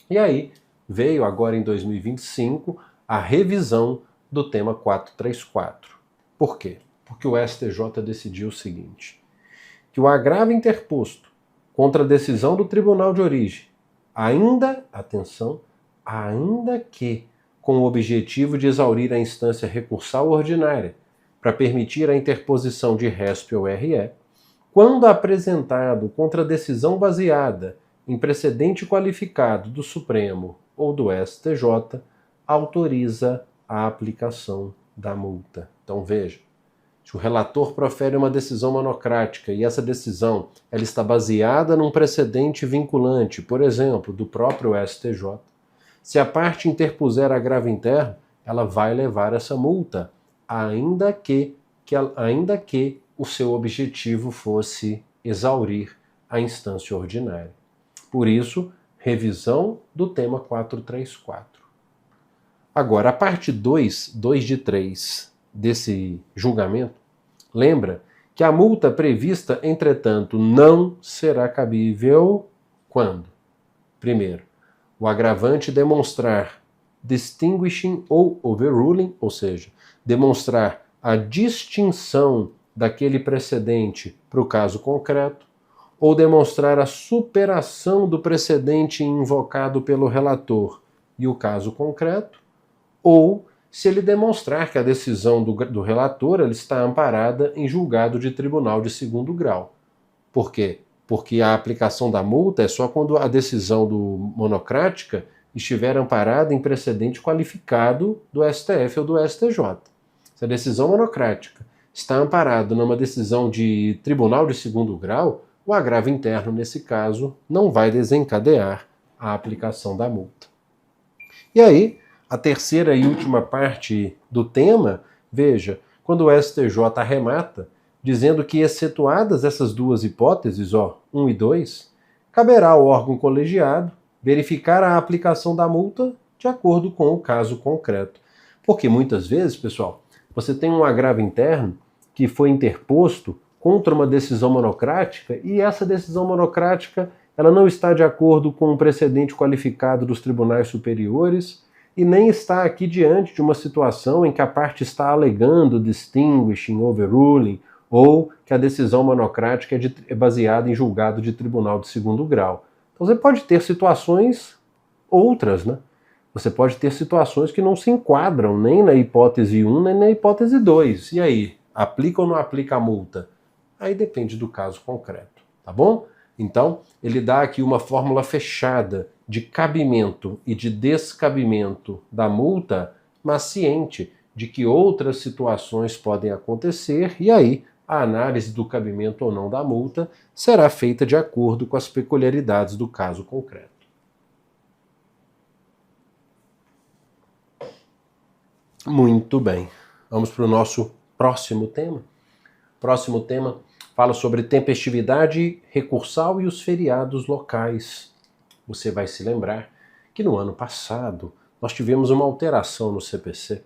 E aí veio agora em 2025 a revisão do tema 434. Por quê? Porque o STJ decidiu o seguinte, que o agravo interposto contra a decisão do tribunal de origem, ainda que com o objetivo de exaurir a instância recursal ordinária para permitir a interposição de RESP ou RE, quando apresentado contra decisão baseada em precedente qualificado do Supremo ou do STJ, autoriza a aplicação da multa. Então veja, se o relator profere uma decisão monocrática e essa decisão ela está baseada num precedente vinculante, por exemplo, do próprio STJ, se a parte interpuser agravo interno, ela vai levar essa multa, ainda que o seu objetivo fosse exaurir a instância ordinária. Por isso, revisão do tema 434. Agora, a parte 2 de 3 desse julgamento, lembra que a multa prevista, entretanto, não será cabível quando? Primeiro, o agravante demonstrar distinguishing ou overruling, ou seja, demonstrar a distinção daquele precedente para o caso concreto, ou demonstrar a superação do precedente invocado pelo relator e o caso concreto, ou se ele demonstrar que a decisão do relator ela está amparada em julgado de tribunal de segundo grau. Por quê? Porque a aplicação da multa é só quando a decisão monocrática estiver amparada em precedente qualificado do STF ou do STJ. Se a decisão monocrática está amparada numa decisão de tribunal de segundo grau, o agravo interno, nesse caso, não vai desencadear a aplicação da multa. E aí, a terceira e última parte do tema, veja, quando o STJ arremata, dizendo que, excetuadas essas duas hipóteses, 1 e 2, caberá ao órgão colegiado verificar a aplicação da multa de acordo com o caso concreto. Porque muitas vezes, pessoal, você tem um agravo interno que foi interposto contra uma decisão monocrática e essa decisão monocrática ela não está de acordo com o precedente qualificado dos tribunais superiores e nem está aqui diante de uma situação em que a parte está alegando distinguishing, overruling, ou que a decisão monocrática é baseada em julgado de tribunal de segundo grau. Então você pode ter situações outras, né? Você pode ter situações que não se enquadram nem na hipótese 1 nem na hipótese 2. E aí, aplica ou não aplica a multa? Aí depende do caso concreto, tá bom? Então, ele dá aqui uma fórmula fechada de cabimento e de descabimento da multa, mas ciente de que outras situações podem acontecer, e aí a análise do cabimento ou não da multa será feita de acordo com as peculiaridades do caso concreto. Muito bem. Vamos para o nosso próximo tema. Próximo tema fala sobre tempestividade recursal e os feriados locais. Você vai se lembrar que no ano passado nós tivemos uma alteração no CPC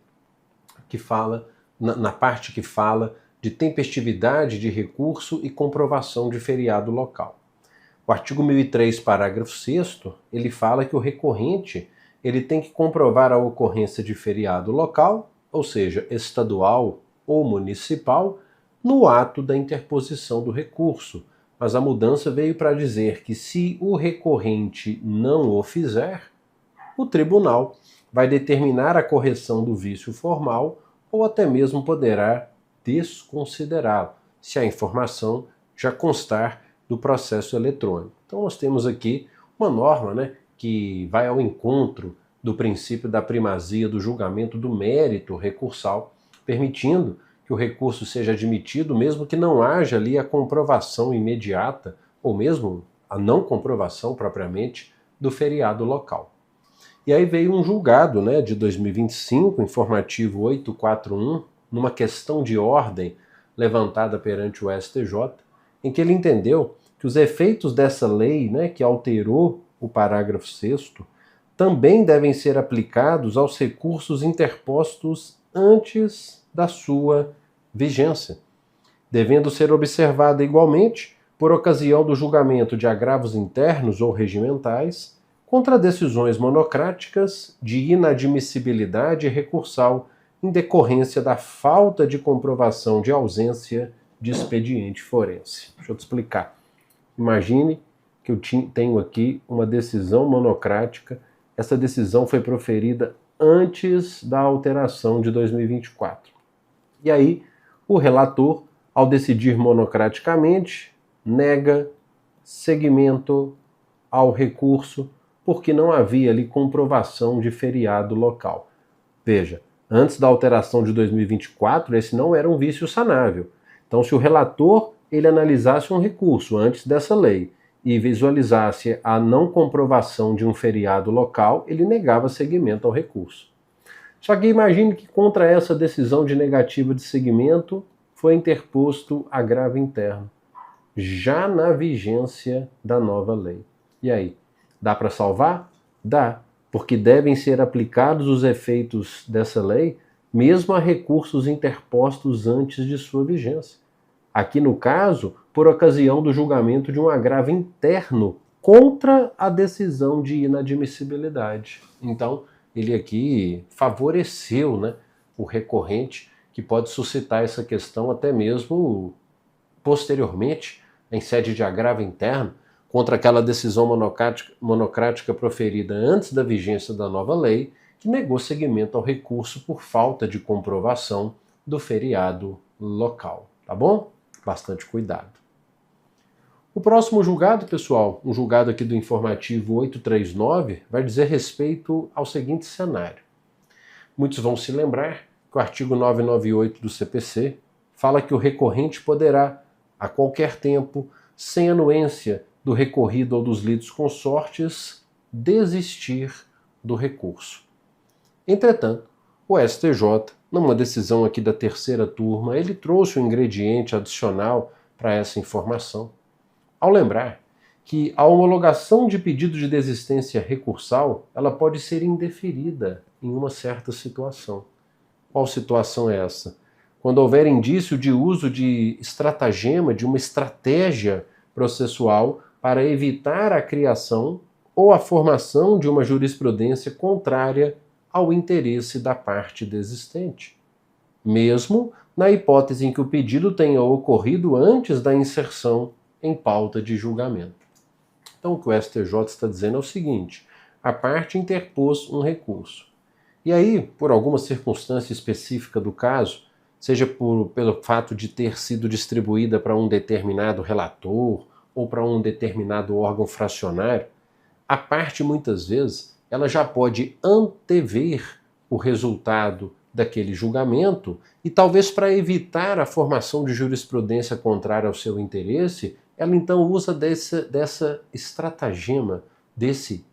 que fala, na parte que fala de tempestividade de recurso e comprovação de feriado local. O artigo 1003, parágrafo 6º, ele fala que o recorrente ele tem que comprovar a ocorrência de feriado local, ou seja, estadual ou municipal, no ato da interposição do recurso. Mas a mudança veio para dizer que se o recorrente não o fizer, o tribunal vai determinar a correção do vício formal ou até mesmo poderá desconsiderá-lo, se a informação já constar do processo eletrônico. Então nós temos aqui uma norma, que vai ao encontro do princípio da primazia do julgamento do mérito recursal, permitindo que o recurso seja admitido mesmo que não haja ali a comprovação imediata, ou mesmo a não comprovação propriamente, do feriado local. E aí veio um julgado de 2025, informativo 841, numa questão de ordem levantada perante o STJ, em que ele entendeu que os efeitos dessa lei, que alterou o parágrafo 6º, também devem ser aplicados aos recursos interpostos antes da sua vigência, devendo ser observada igualmente, por ocasião do julgamento de agravos internos ou regimentais, contra decisões monocráticas de inadmissibilidade recursal em decorrência da falta de comprovação de ausência de expediente forense. Deixa eu te explicar. Imagine que eu tenho aqui uma decisão monocrática, essa decisão foi proferida antes da alteração de 2024. E aí, o relator, ao decidir monocraticamente, nega seguimento ao recurso porque não havia ali comprovação de feriado local. Veja, antes da alteração de 2024, esse não era um vício sanável. Então, se o relator ele analisasse um recurso antes dessa lei e visualizasse a não comprovação de um feriado local, ele negava seguimento ao recurso. Só que imagine que contra essa decisão de negativa de seguimento foi interposto agravo interno, já na vigência da nova lei. E aí, dá para salvar? Dá, porque devem ser aplicados os efeitos dessa lei mesmo a recursos interpostos antes de sua vigência. Aqui no caso, por ocasião do julgamento de um agravo interno contra a decisão de inadmissibilidade. Então, ele aqui favoreceu, né, o recorrente, que pode suscitar essa questão até mesmo posteriormente, em sede de agravo interno, contra aquela decisão monocrática proferida antes da vigência da nova lei, que negou seguimento ao recurso por falta de comprovação do feriado local. Tá bom? Bastante cuidado. O próximo julgado, pessoal, um julgado aqui do informativo 839, vai dizer respeito ao seguinte cenário. Muitos vão se lembrar que o artigo 998 do CPC fala que o recorrente poderá, a qualquer tempo, sem anuência do recorrido ou dos lides consortes, desistir do recurso. Entretanto, o STJ, numa decisão aqui da terceira turma, ele trouxe um ingrediente adicional para essa informação, ao lembrar que a homologação de pedido de desistência recursal ela pode ser indeferida em uma certa situação. Qual situação é essa? Quando houver indício de uso de estratagema, de uma estratégia processual para evitar a criação ou a formação de uma jurisprudência contrária ao interesse da parte desistente, mesmo na hipótese em que o pedido tenha ocorrido antes da inserção em pauta de julgamento. Então o que o STJ está dizendo é o seguinte: a parte interpôs um recurso. E aí, por alguma circunstância específica do caso, seja pelo fato de ter sido distribuída para um determinado relator ou para um determinado órgão fracionário, a parte muitas vezes ela já pode antever o resultado daquele julgamento e talvez para evitar a formação de jurisprudência contrária ao seu interesse, ela então usa desse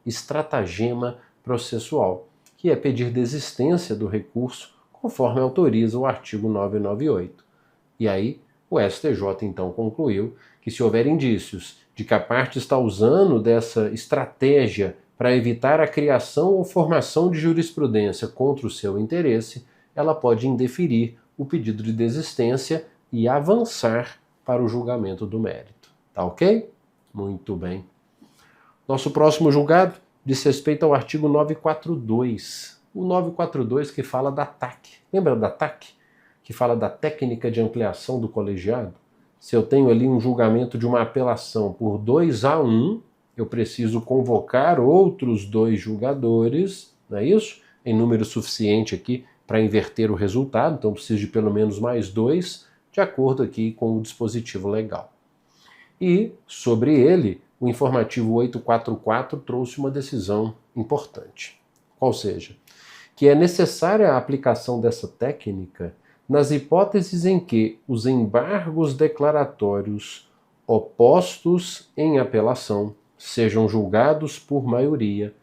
estratagema processual, que é pedir desistência do recurso conforme autoriza o artigo 998. E aí o STJ então concluiu que se houver indícios de que a parte está usando dessa estratégia para evitar a criação ou formação de jurisprudência contra o seu interesse, ela pode indeferir o pedido de desistência e avançar para o julgamento do mérito. Tá ok? Muito bem. Nosso próximo julgado diz respeito ao artigo 942. O 942 que fala da TAC. Lembra da TAC? Que fala da técnica de ampliação do colegiado? Se eu tenho ali um julgamento de uma apelação por 2-1, eu preciso convocar outros 2 julgadores, não é isso? Em número suficiente aqui para inverter o resultado, então preciso de pelo menos mais 2, de acordo aqui com o dispositivo legal. E, sobre ele, o informativo 844 trouxe uma decisão importante. Qual seja, que é necessária a aplicação dessa técnica nas hipóteses em que os embargos declaratórios opostos em apelação sejam julgados por maioria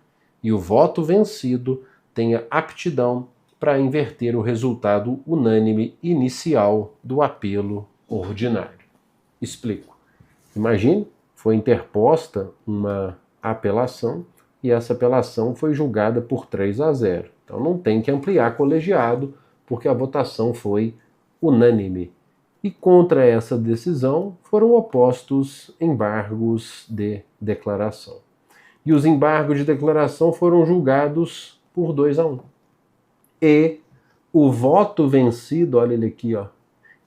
e o voto vencido tenha aptidão para inverter o resultado unânime inicial do apelo ordinário. Explico. Imagine, foi interposta uma apelação e essa apelação foi julgada por 3-0. Então não tem que ampliar colegiado porque a votação foi unânime. E contra essa decisão foram opostos embargos de declaração. E os embargos de declaração foram julgados por 2-1. E o voto vencido, olha ele aqui, ó,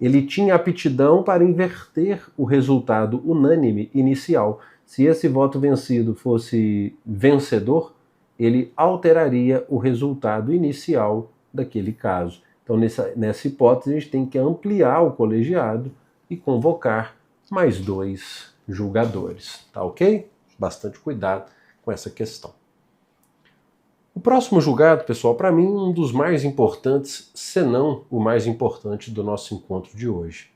ele tinha aptidão para inverter o resultado unânime inicial. Se esse voto vencido fosse vencedor, ele alteraria o resultado inicial daquele caso. Então, nessa hipótese, a gente tem que ampliar o colegiado e convocar mais 2 julgadores. Tá ok? bastante cuidado com essa questão. O próximo julgado, pessoal, para mim, um dos mais importantes, se não o mais importante do nosso encontro de hoje,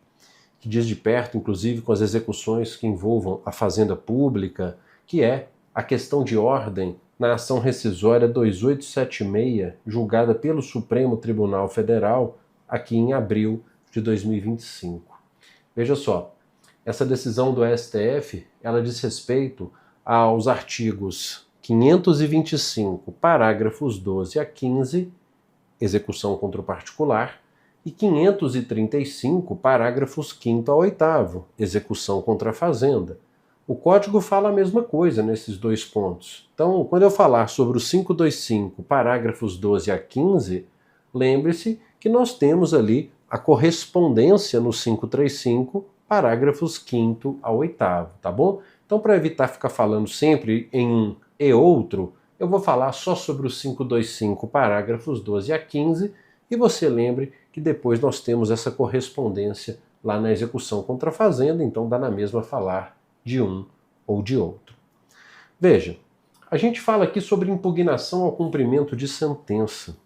que diz de perto, inclusive, com as execuções que envolvam a fazenda pública, que é a questão de ordem na ação rescisória 2876, julgada pelo Supremo Tribunal Federal aqui em abril de 2025. Veja só, essa decisão do STF, ela diz respeito aos artigos 525, parágrafos 12 a 15, execução contra o particular, e 535, parágrafos 5º a 8º, execução contra a fazenda. O Código fala a mesma coisa nesses dois pontos. Então, quando eu falar sobre o 525, parágrafos 12 a 15, lembre-se que nós temos ali a correspondência no 535, parágrafos 5º a 8º, tá bom? Então, para evitar ficar falando sempre em um e outro, eu vou falar só sobre os 525, parágrafos 12 a 15, e você lembre que depois nós temos essa correspondência lá na execução contra a fazenda, então dá na mesma falar de um ou de outro. Veja, a gente fala aqui sobre impugnação ao cumprimento de sentença.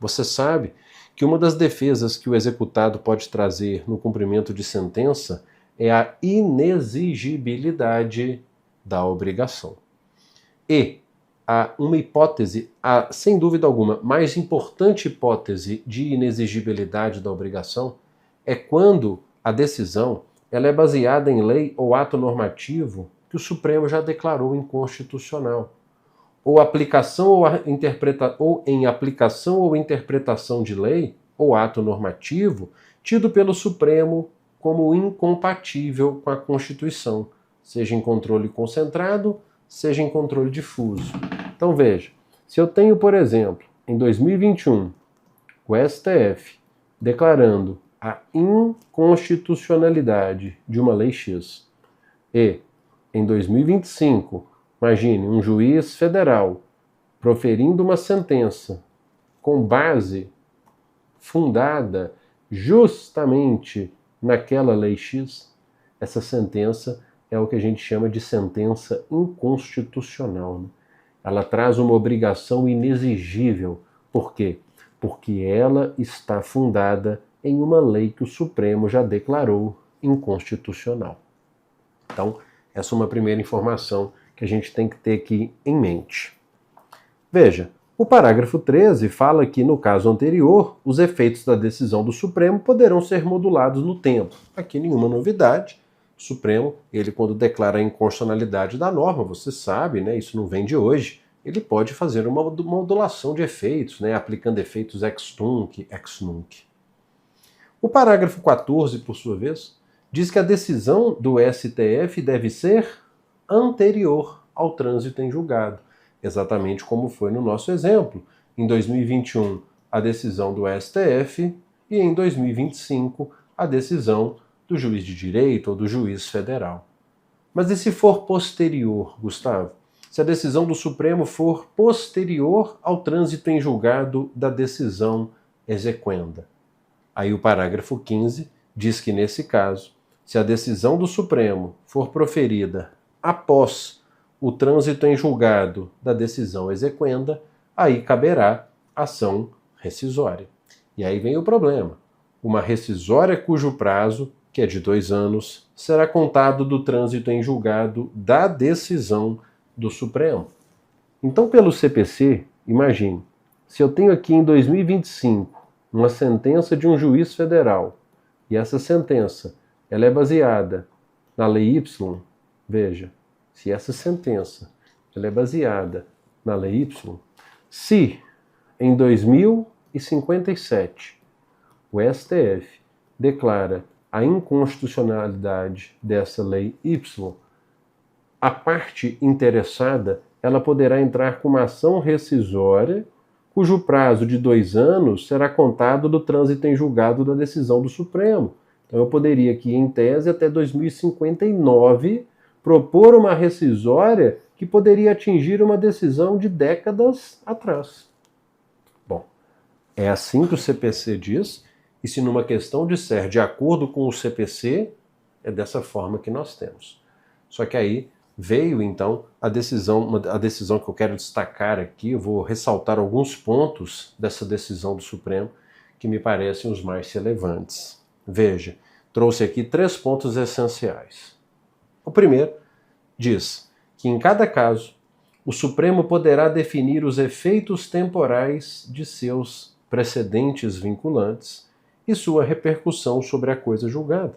Você sabe que uma das defesas que o executado pode trazer no cumprimento de sentença é a inexigibilidade da obrigação. E há uma hipótese, sem dúvida alguma, mais importante hipótese de inexigibilidade da obrigação é quando a decisão ela é baseada em lei ou ato normativo que o Supremo já declarou inconstitucional, ou em aplicação ou interpretação de lei ou ato normativo tido pelo Supremo como incompatível com a Constituição, seja em controle concentrado, seja em controle difuso. Então veja, se eu tenho, por exemplo, em 2021, o STF declarando a inconstitucionalidade de uma lei X, e em 2025, imagine, um juiz federal proferindo uma sentença com base fundada justamente naquela lei X, essa sentença é o que a gente chama de sentença inconstitucional, né? Ela traz uma obrigação inexigível. Por quê? Porque ela está fundada em uma lei que o Supremo já declarou inconstitucional. Então, essa é uma primeira informação que a gente tem que ter aqui em mente. Veja, o parágrafo 13 fala que, no caso anterior, os efeitos da decisão do Supremo poderão ser modulados no tempo. Aqui nenhuma novidade. O Supremo, ele quando declara a inconstitucionalidade da norma, você sabe, né, isso não vem de hoje, ele pode fazer uma modulação de efeitos, né, aplicando efeitos ex tunc, ex nunc. O parágrafo 14, por sua vez, diz que a decisão do STF deve ser anterior ao trânsito em julgado, exatamente como foi no nosso exemplo. Em 2021, a decisão do STF e em 2025, a decisão do juiz de direito ou do juiz federal. Mas e se for posterior, Gustavo? Se a decisão do Supremo for posterior ao trânsito em julgado da decisão exequenda? Aí o parágrafo 15 diz que, nesse caso, se a decisão do Supremo for proferida após o trânsito em julgado da decisão exequenda, aí caberá ação rescisória. E aí vem o problema. Uma rescisória cujo prazo, que é de 2 anos, será contado do trânsito em julgado da decisão do Supremo. Então, pelo CPC, imagine, se eu tenho aqui em 2025 uma sentença de um juiz federal, e essa sentença ela é baseada na lei Y, veja, se essa sentença ela é baseada na lei Y, se em 2057 o STF declara a inconstitucionalidade dessa lei Y, a parte interessada ela poderá entrar com uma ação rescisória cujo prazo de 2 anos será contado do trânsito em julgado da decisão do Supremo. Então eu poderia aqui, em tese, até 2059, propor uma rescisória que poderia atingir uma decisão de décadas atrás. Bom, é assim que o CPC diz, e se numa questão disser de acordo com o CPC, é dessa forma que nós temos. Só que aí veio então a decisão que eu quero destacar aqui. Eu vou ressaltar alguns pontos dessa decisão do Supremo que me parecem os mais relevantes. Veja, trouxe aqui 3 pontos essenciais. O primeiro diz que em cada caso o Supremo poderá definir os efeitos temporais de seus precedentes vinculantes e sua repercussão sobre a coisa julgada,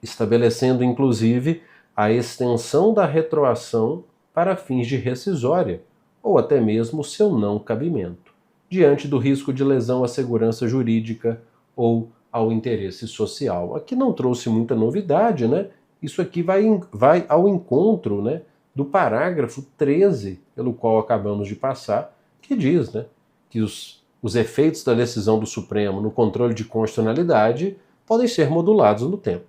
estabelecendo inclusive a extensão da retroação para fins de rescisória, ou até mesmo seu não cabimento, diante do risco de lesão à segurança jurídica ou ao interesse social. Aqui não trouxe muita novidade, né? Isso aqui vai ao encontro, né, do parágrafo 13, pelo qual acabamos de passar, que diz, né, que os efeitos da decisão do Supremo no controle de constitucionalidade podem ser modulados no tempo.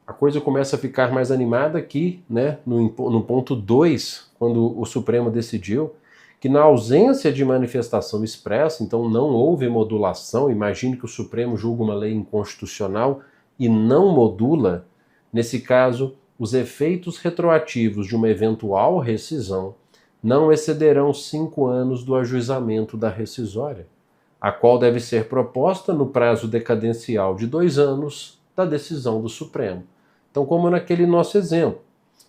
A coisa começa a ficar mais animada aqui, né, no ponto 2, quando o Supremo decidiu que na ausência de manifestação expressa, então não houve modulação. Imagine que o Supremo julga uma lei inconstitucional e não modula. Nesse caso, os efeitos retroativos de uma eventual rescisão não excederão 5 anos do ajuizamento da rescisória, a qual deve ser proposta no prazo decadencial de 2 anos da decisão do Supremo. Então, como naquele nosso exemplo,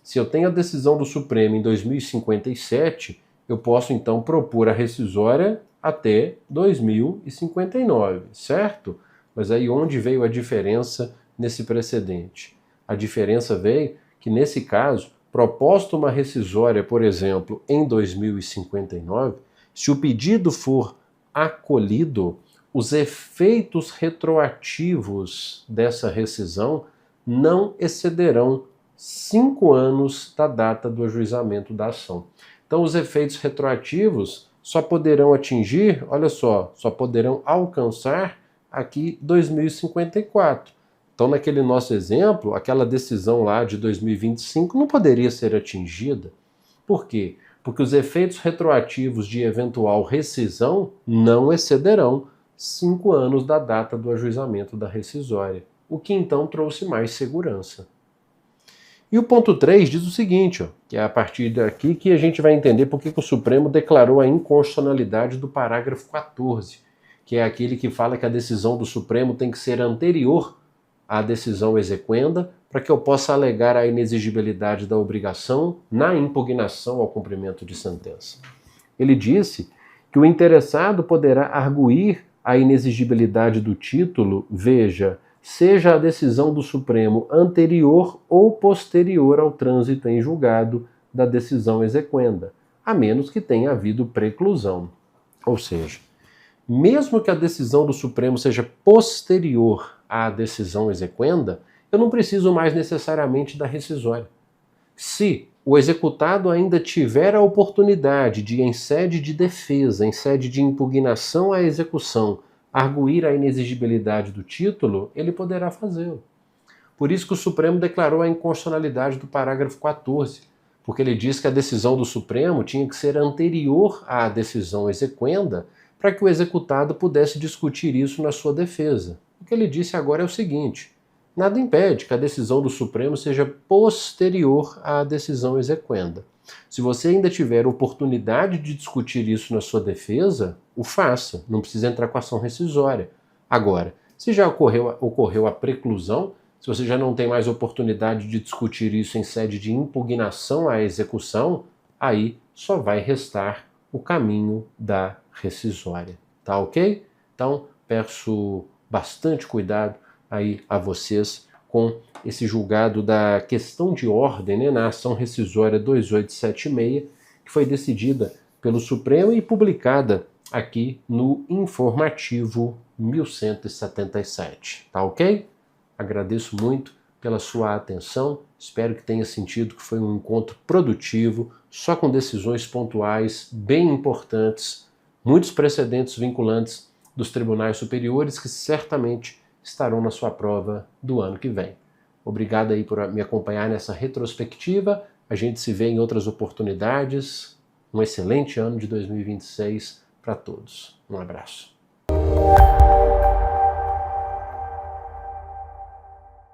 se eu tenho a decisão do Supremo em 2057, eu posso então propor a rescisória até 2059, certo? Mas aí onde veio a diferença nesse precedente? A diferença veio que, nesse caso, proposta uma rescisória, por exemplo, em 2059, se o pedido for acolhido, os efeitos retroativos dessa rescisão não excederão 5 anos da data do ajuizamento da ação. Então, os efeitos retroativos só poderão atingir, olha só poderão alcançar aqui 2054. Então, naquele nosso exemplo, aquela decisão lá de 2025 não poderia ser atingida. Por quê? Porque os efeitos retroativos de eventual rescisão não excederão 5 anos da data do ajuizamento da rescisória, o que então trouxe mais segurança. E o ponto 3 diz o seguinte, que é a partir daqui que a gente vai entender por que o Supremo declarou a inconstitucionalidade do parágrafo 14, que é aquele que fala que a decisão do Supremo tem que ser anterior à decisão exequenda para que eu possa alegar a inexigibilidade da obrigação na impugnação ao cumprimento de sentença. Ele disse que o interessado poderá arguir a inexigibilidade do título, veja, seja a decisão do Supremo anterior ou posterior ao trânsito em julgado da decisão exequenda, a menos que tenha havido preclusão. Ou seja, mesmo que a decisão do Supremo seja posterior à decisão exequenda, eu não preciso mais necessariamente da rescisória. Se o executado ainda tiver a oportunidade de, em sede de defesa, em sede de impugnação à execução, arguir a inexigibilidade do título, ele poderá fazê-lo. Por isso que o Supremo declarou a inconstitucionalidade do parágrafo 14, porque ele diz que a decisão do Supremo tinha que ser anterior à decisão exequenda para que o executado pudesse discutir isso na sua defesa. O que ele disse agora é o seguinte: nada impede que a decisão do Supremo seja posterior à decisão exequenda. Se você ainda tiver oportunidade de discutir isso na sua defesa, o faça, não precisa entrar com ação rescisória. Agora, se já ocorreu a preclusão, se você já não tem mais oportunidade de discutir isso em sede de impugnação à execução, aí só vai restar o caminho da rescisória. Tá ok? Então, peço bastante cuidado aí a vocês com esse julgado da questão de ordem, né, na ação rescisória 2876, que foi decidida pelo Supremo e publicada aqui no Informativo 1177. Tá ok? Agradeço muito pela sua atenção, espero que tenha sentido que foi um encontro produtivo, só com decisões pontuais bem importantes, muitos precedentes vinculantes dos tribunais superiores que certamente estarão na sua prova do ano que vem. Obrigado aí por me acompanhar nessa retrospectiva. A gente se vê em outras oportunidades. Um excelente ano de 2026 para todos. Um abraço.